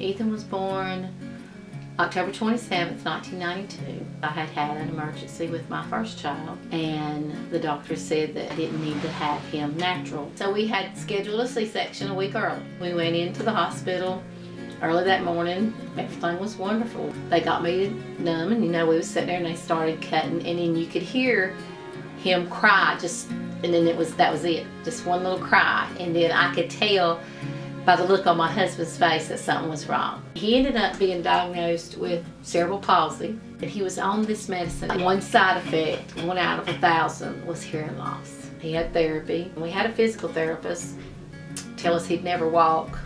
Ethan was born October 27th, 1992. I had had an emergency with my first child, and the doctor said that I didn't need to have him natural. So we had scheduled a C-section a week early. We went into the hospital early that morning. Everything was wonderful. They got me numb, and we was sitting there and they started cutting, and then you could hear him cry, and then that was it. Just one little cry, and then I could tell by the look on my husband's face that something was wrong. He ended up being diagnosed with cerebral palsy, and he was on this medicine. One side effect, 1 out of 1,000, was hearing loss. He had therapy. We had a physical therapist tell us he'd never walk,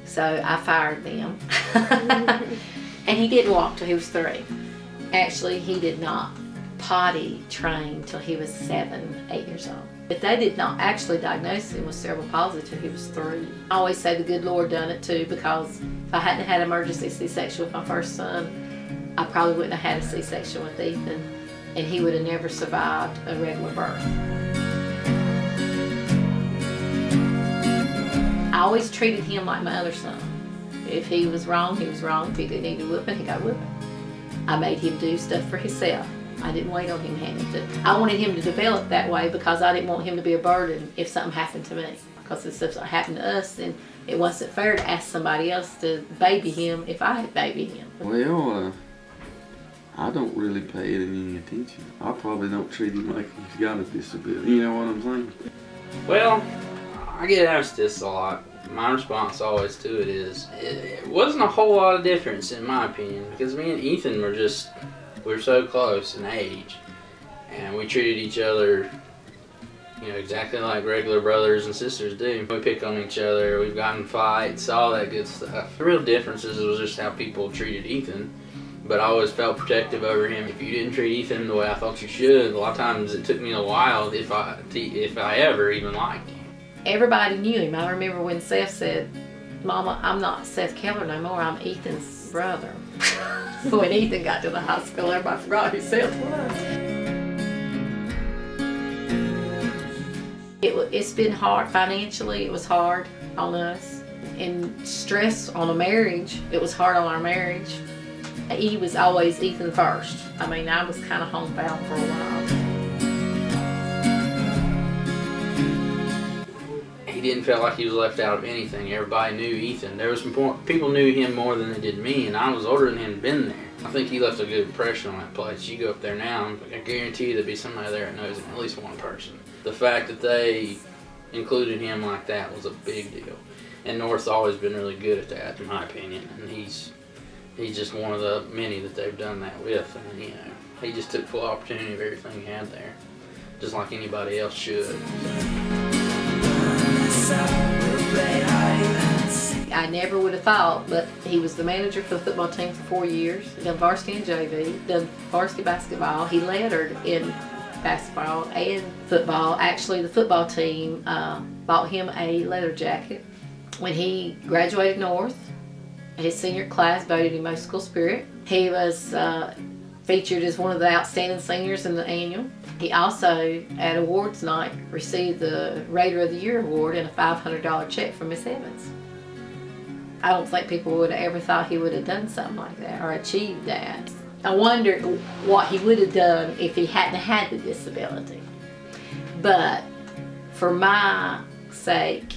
so I fired them. And he didn't walk till he was 3. Actually, he did not potty train till he was 7, 8 years old. But they did not actually diagnose him with cerebral palsy till he was 3. I always say the good Lord done it too, because if I hadn't had emergency C-section with my first son, I probably wouldn't have had a C-section with Ethan, and he would have never survived a regular birth. I always treated him like my other son. If he was wrong, he was wrong. If he needed whipping, he got whipping. I made him do stuff for himself. I didn't wait on him having to. I wanted him to develop that way because I didn't want him to be a burden if something happened to me. Because if stuff happened to us, then it wasn't fair to ask somebody else to baby him if I had babied him. Well, I don't really pay it any attention. I probably don't treat him like he's got a disability. You know what I'm saying? Well, I get asked this a lot. My response always to it is, it wasn't a whole lot of difference in my opinion, because me and Ethan we're so close in age, and we treated each other, exactly like regular brothers and sisters do. We pick on each other, we've gotten fights, all that good stuff. The real differences was just how people treated Ethan, but I always felt protective over him. If you didn't treat Ethan the way I thought you should, a lot of times it took me a while if I ever even liked him. Everybody knew him. I remember when Seth said, "Mama, I'm not Seth Keller no more, I'm Ethan's brother." When Ethan got to the hospital, everybody forgot who Seth was. It's been hard financially. It was hard on us. And stress on a marriage. It was hard on our marriage. He was always Ethan first. I mean, I was kind of homebound for a while. He didn't feel like he was left out of anything. Everybody knew Ethan. There was people knew him more than they did me, and I was older than him, been there. I think he left a good impression on that place. You go up there now, I guarantee you there'll be somebody there that knows him, at least one person. The fact that they included him like that was a big deal. And North's always been really good at that, in my opinion. And he's just one of the many that they've done that with. And he just took full opportunity of everything he had there, just like anybody else should. I never would have thought, but he was the manager for the football team for 4 years. Done varsity and JV, done varsity basketball. He lettered in basketball and football. Actually, the football team bought him a leather jacket. When he graduated North, his senior class voted him most school spirit. He was featured as one of the outstanding seniors in the annual. He also, at awards night, received the Raider of the Year award and a $500 check from Miss Evans. I don't think people would have ever thought he would have done something like that or achieved that. I wondered what he would have done if he hadn't had the disability. But for my sake,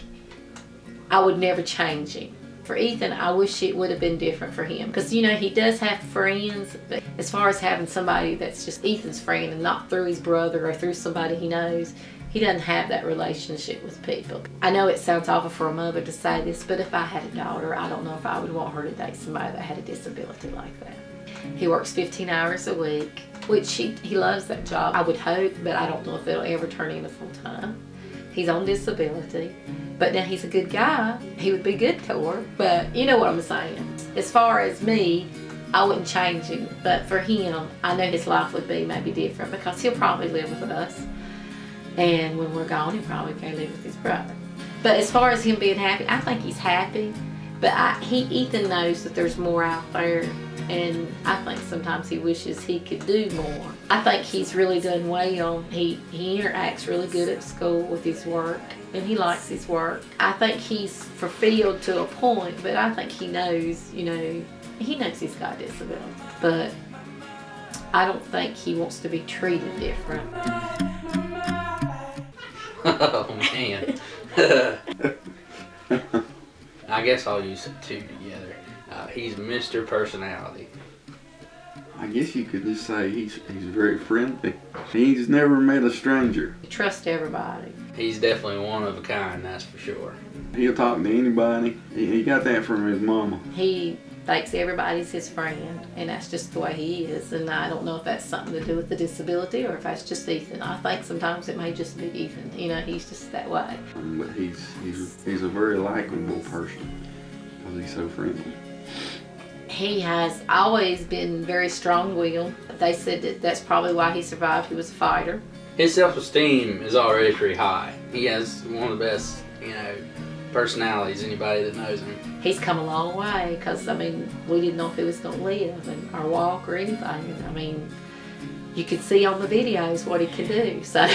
I would never change him. For Ethan, I wish it would have been different for him. Because, he does have friends, but as far as having somebody that's just Ethan's friend and not through his brother or through somebody he knows, he doesn't have that relationship with people. I know it sounds awful for a mother to say this, but if I had a daughter, I don't know if I would want her to date somebody that had a disability like that. He works 15 hours a week, which he loves that job, I would hope, but I don't know if it'll ever turn into full-time. He's on disability, but now he's a good guy. He would be good to her, but you know what I'm saying. As far as me, I wouldn't change him, but for him, I know his life would be maybe different because he'll probably live with us. And when we're gone, he'll probably go live with his brother. But as far as him being happy, I think he's happy. But Ethan knows that there's more out there, and I think sometimes he wishes he could do more. I think he's really done well. He interacts really good at school with his work, and he likes his work. I think he's fulfilled to a point, but I think he knows, he knows he's got a disability. But I don't think he wants to be treated different. Oh, man. I guess I'll use the two together. He's Mr. Personality. I guess you could just say he's very friendly. He's never met a stranger. He trusts everybody. He's definitely one of a kind, that's for sure. He'll talk to anybody. He got that from his mama. He thinks everybody's his friend, and that's just the way he is. And I don't know if that's something to do with the disability or if that's just Ethan. I think sometimes it may just be Ethan. He's just that way. But he's a very likable person because he's so friendly. He has always been very strong-willed. They said that that's probably why he survived. He was a fighter. His self-esteem is already pretty high. He has one of the best, personalities, anybody that knows him. He's come a long way because, we didn't know if he was going to live or walk or anything. You could see on the videos what he could do. So,